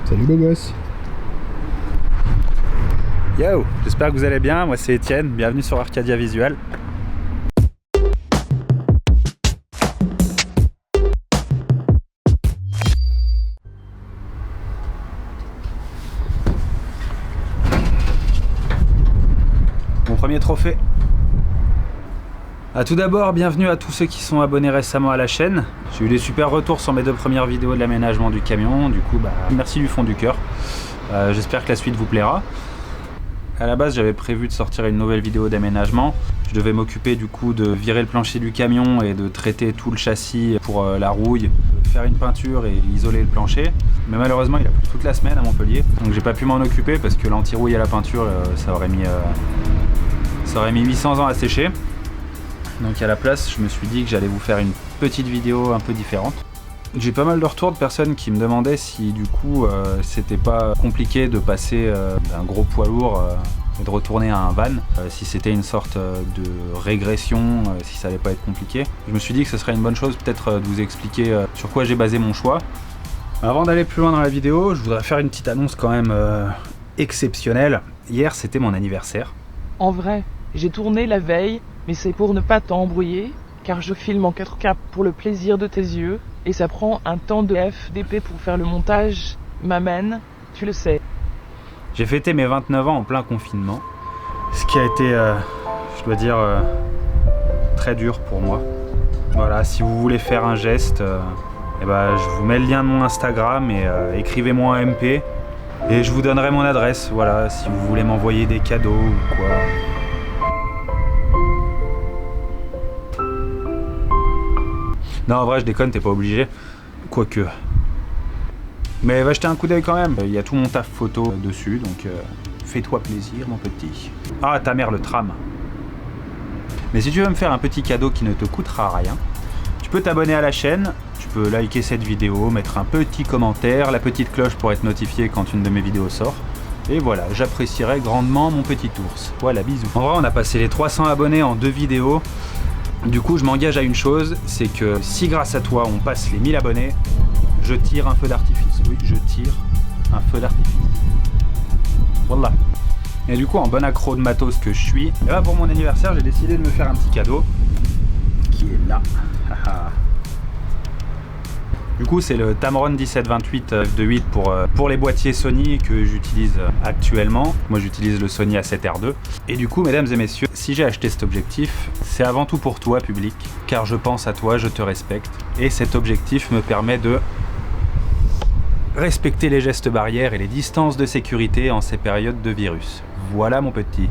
Salut beau gosse. Yo, j'espère que vous allez bien, moi c'est Étienne, bienvenue sur Arcadia Visual. Mon premier trophée. Tout d'abord, bienvenue à tous ceux qui sont abonnés récemment à la chaîne. J'ai eu des super retours sur mes deux premières vidéos de l'aménagement du camion, du coup merci du fond du cœur. J'espère que la suite vous plaira. À la base, j'avais prévu de sortir une nouvelle vidéo d'aménagement. Je devais m'occuper du coup de virer le plancher du camion et de traiter tout le châssis pour la rouille, faire une peinture et isoler le plancher. Mais malheureusement, il a plu toute la semaine à Montpellier, donc j'ai pas pu m'en occuper parce que l'anti-rouille et la peinture, ça aurait mis 800 ans à sécher. Donc à la place, je me suis dit que j'allais vous faire une petite vidéo un peu différente. J'ai pas mal de retours de personnes qui me demandaient si du coup c'était pas compliqué de passer d'un gros poids lourd et de retourner à un van, si c'était une sorte de régression, si ça allait pas être compliqué. Je me suis dit que ce serait une bonne chose peut-être de vous expliquer sur quoi j'ai basé mon choix. Avant d'aller plus loin dans la vidéo, je voudrais faire une petite annonce quand même exceptionnelle. Hier c'était mon anniversaire. En vrai, j'ai tourné la veille, mais c'est pour ne pas t'embrouiller, car je filme en 4K pour le plaisir de tes yeux, et ça prend un temps de FDP pour faire le montage, m'amène, tu le sais. J'ai fêté mes 29 ans en plein confinement, ce qui a été, je dois dire, très dur pour moi. Voilà, si vous voulez faire un geste, je vous mets le lien de mon Instagram et écrivez-moi un MP, et je vous donnerai mon adresse, voilà, si vous voulez m'envoyer des cadeaux ou quoi. Non, en vrai, je déconne, t'es pas obligé. Quoique. Mais va jeter un coup d'œil quand même. Il y a tout mon taf photo dessus, donc fais-toi plaisir, mon petit. Ah, ta mère, le tram. Mais si tu veux me faire un petit cadeau qui ne te coûtera rien, tu peux t'abonner à la chaîne, tu peux liker cette vidéo, mettre un petit commentaire, la petite cloche pour être notifié quand une de mes vidéos sort. Et voilà, j'apprécierais grandement mon petit ours. Voilà, bisous. En vrai, on a passé les 300 abonnés en 2 vidéos. Du coup, je m'engage à une chose, c'est que si grâce à toi on passe les 1000 abonnés, je tire un feu d'artifice. Oui, je tire un feu d'artifice. Voilà. Et du coup, en bon accro de matos que je suis, et là pour mon anniversaire, j'ai décidé de me faire un petit cadeau qui est là. Du coup, c'est le Tamron 1728 f2.8 pour les boîtiers Sony que j'utilise actuellement. Moi, j'utilise le Sony A7R2. Et du coup, mesdames et messieurs, si j'ai acheté cet objectif, c'est avant tout pour toi, public, car je pense à toi, je te respecte. Et cet objectif me permet de respecter les gestes barrières et les distances de sécurité en ces périodes de virus. Voilà, mon petit.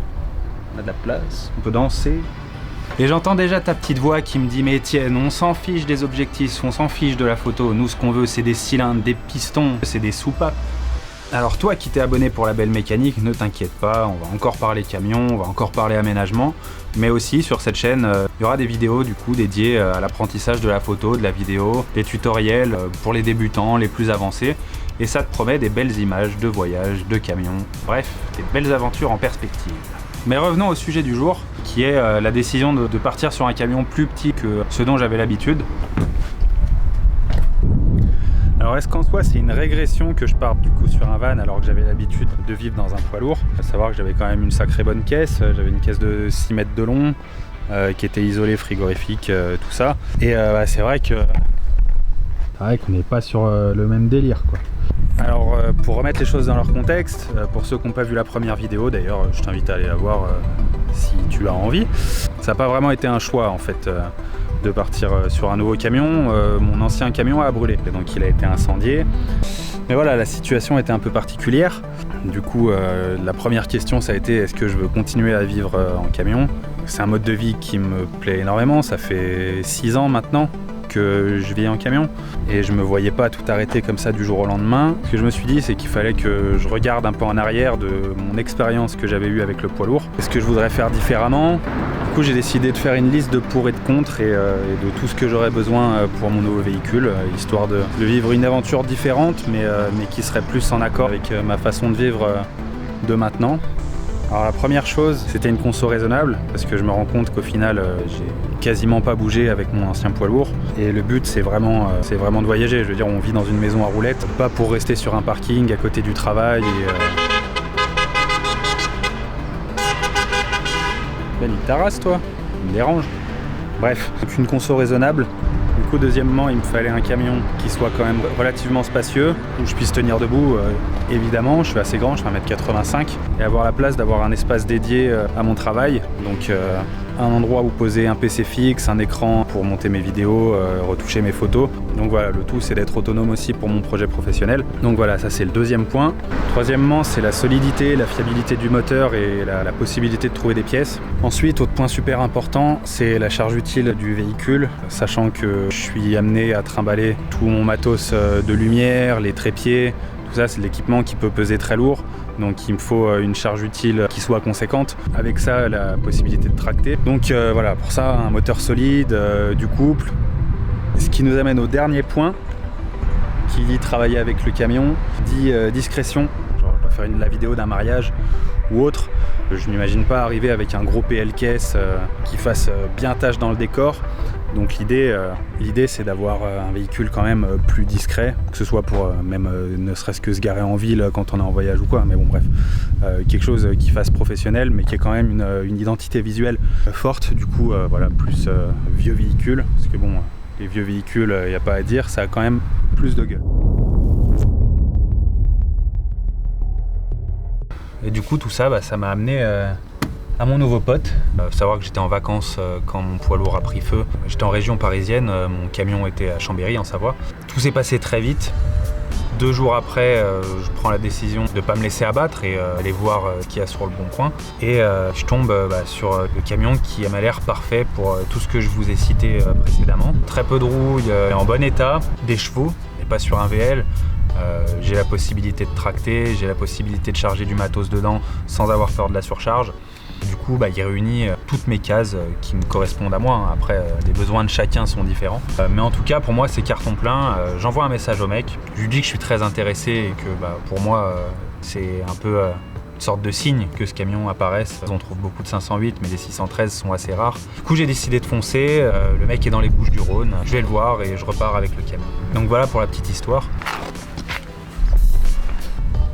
On a de la place, on peut danser. Et j'entends déjà ta petite voix qui me dit « Mais Étienne, on s'en fiche des objectifs, on s'en fiche de la photo. Nous, ce qu'on veut, c'est des cylindres, des pistons, c'est des soupapes. » Alors toi qui t'es abonné pour la belle mécanique, ne t'inquiète pas, on va encore parler camion, on va encore parler aménagement. Mais aussi, sur cette chaîne, il y aura des vidéos du coup dédiées à l'apprentissage de la photo, de la vidéo, des tutoriels pour les débutants, les plus avancés. Et ça te promet des belles images de voyages, de camions, bref, des belles aventures en perspective. Mais revenons au sujet du jour, qui est la décision de partir sur un camion plus petit que ce dont j'avais l'habitude. Alors est-ce qu'en soi c'est une régression que je parte du coup sur un van alors que j'avais l'habitude de vivre dans un poids lourd? À savoir que j'avais quand même une sacrée bonne caisse, j'avais une caisse de 6 mètres de long, qui était isolée, frigorifique, tout ça. Et c'est vrai qu'on n'est pas sur le même délire quoi. Alors pour remettre les choses dans leur contexte, pour ceux qui n'ont pas vu la première vidéo, d'ailleurs je t'invite à aller la voir si tu as envie. Ça n'a pas vraiment été un choix en fait de partir sur un nouveau camion. Mon ancien camion a brûlé, donc il a été incendié. Mais voilà, la situation était un peu particulière. Du coup, la première question ça a été est-ce que je veux continuer à vivre en camion? C'est un mode de vie qui me plaît énormément, ça fait 6 ans maintenant que je vis en camion et je me voyais pas tout arrêter comme ça du jour au lendemain. Ce que je me suis dit, c'est qu'il fallait que je regarde un peu en arrière de mon expérience que j'avais eue avec le poids lourd. Est-ce que je voudrais faire différemment? Du coup, j'ai décidé de faire une liste de pour et de contre et de tout ce que j'aurais besoin pour mon nouveau véhicule, histoire de vivre une aventure différente mais qui serait plus en accord avec ma façon de vivre de maintenant. Alors la première chose, c'était une conso raisonnable, parce que je me rends compte qu'au final, j'ai quasiment pas bougé avec mon ancien poids lourd. Et le but, c'est vraiment de voyager. Je veux dire, on vit dans une maison à roulettes, pas pour rester sur un parking à côté du travail. Ben, il t'arrasse, toi. Il me dérange. Bref, donc une conso raisonnable. Du coup, deuxièmement, il me fallait un camion qui soit quand même relativement spacieux, où je puisse tenir debout. Évidemment, je suis assez grand, je fais 1m85, et avoir la place d'avoir un espace dédié à mon travail. Donc un endroit où poser un PC fixe, un écran pour monter mes vidéos, retoucher mes photos. Donc voilà, le tout c'est d'être autonome aussi pour mon projet professionnel. Donc voilà, ça c'est le deuxième point. Troisièmement, c'est la solidité, la fiabilité du moteur et la possibilité de trouver des pièces. Ensuite, autre point super important, c'est la charge utile du véhicule, sachant que je suis amené à trimballer tout mon matos de lumière, les trépieds. Tout ça, c'est de l'équipement qui peut peser très lourd, donc il me faut une charge utile qui soit conséquente. Avec ça, la possibilité de tracter. Donc voilà, pour ça, un moteur solide, du couple. Ce qui nous amène au dernier point, qui dit travailler avec le camion, dit discrétion. Genre, je vais faire la vidéo d'un mariage ou autre. Je m'imagine pas arriver avec un gros PL caisse qui fasse bien tâche dans le décor. Donc l'idée c'est d'avoir un véhicule quand même plus discret, que ce soit pour même ne serait-ce que se garer en ville quand on est en voyage ou quoi, mais bon bref, quelque chose qui fasse professionnel mais qui ait quand même une identité visuelle forte, du coup voilà, plus vieux véhicule, parce que bon, les vieux véhicules, il n'y a pas à dire, ça a quand même plus de gueule. Et du coup tout ça, ça m'a amené à mon nouveau pote. Savoir que j'étais en vacances quand mon poids lourd a pris feu. J'étais en région parisienne, mon camion était à Chambéry en Savoie. Tout s'est passé très vite. 2 jours après, je prends la décision de ne pas me laisser abattre et aller voir ce qu'il y a sur le bon coin. Et je tombe sur le camion qui m'a l'air parfait pour tout ce que je vous ai cité précédemment. Très peu de rouille, en bon état, des chevaux, et pas sur un VL. J'ai la possibilité de tracter, j'ai la possibilité de charger du matos dedans sans avoir peur de la surcharge. Du coup, il réunit toutes mes cases qui me correspondent à moi. Après, les besoins de chacun sont différents. Mais en tout cas, pour moi, c'est carton plein. J'envoie un message au mec. Je lui dis que je suis très intéressé et que pour moi, c'est un peu une sorte de signe que ce camion apparaisse. On trouve beaucoup de 508, mais les 613 sont assez rares. Du coup, j'ai décidé de foncer. Le mec est dans les Bouches-du-Rhône. Je vais le voir et je repars avec le camion. Donc voilà pour la petite histoire.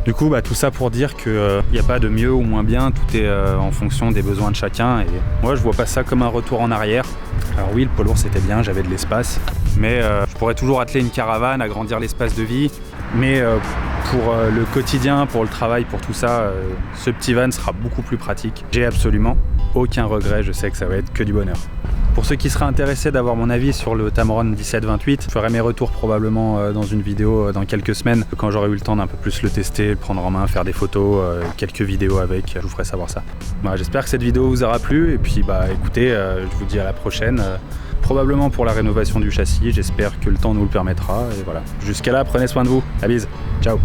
Du coup, tout ça pour dire qu'il n'y a pas de mieux ou moins bien, tout est en fonction des besoins de chacun. Et moi, je vois pas ça comme un retour en arrière. Alors oui, le poids lourd c'était bien, j'avais de l'espace, mais je pourrais toujours atteler une caravane, agrandir l'espace de vie. Mais pour le quotidien, pour le travail, pour tout ça, ce petit van sera beaucoup plus pratique. J'ai absolument aucun regret, je sais que ça va être que du bonheur. Pour ceux qui seraient intéressés d'avoir mon avis sur le Tamron 1728, je ferai mes retours probablement dans une vidéo dans quelques semaines, quand j'aurai eu le temps d'un peu plus le tester, le prendre en main, faire des photos, quelques vidéos avec, je vous ferai savoir ça. Voilà, j'espère que cette vidéo vous aura plu, et puis écoutez, je vous dis à la prochaine, probablement pour la rénovation du châssis, j'espère que le temps nous le permettra, et voilà. Jusqu'à là, prenez soin de vous, la bise, ciao.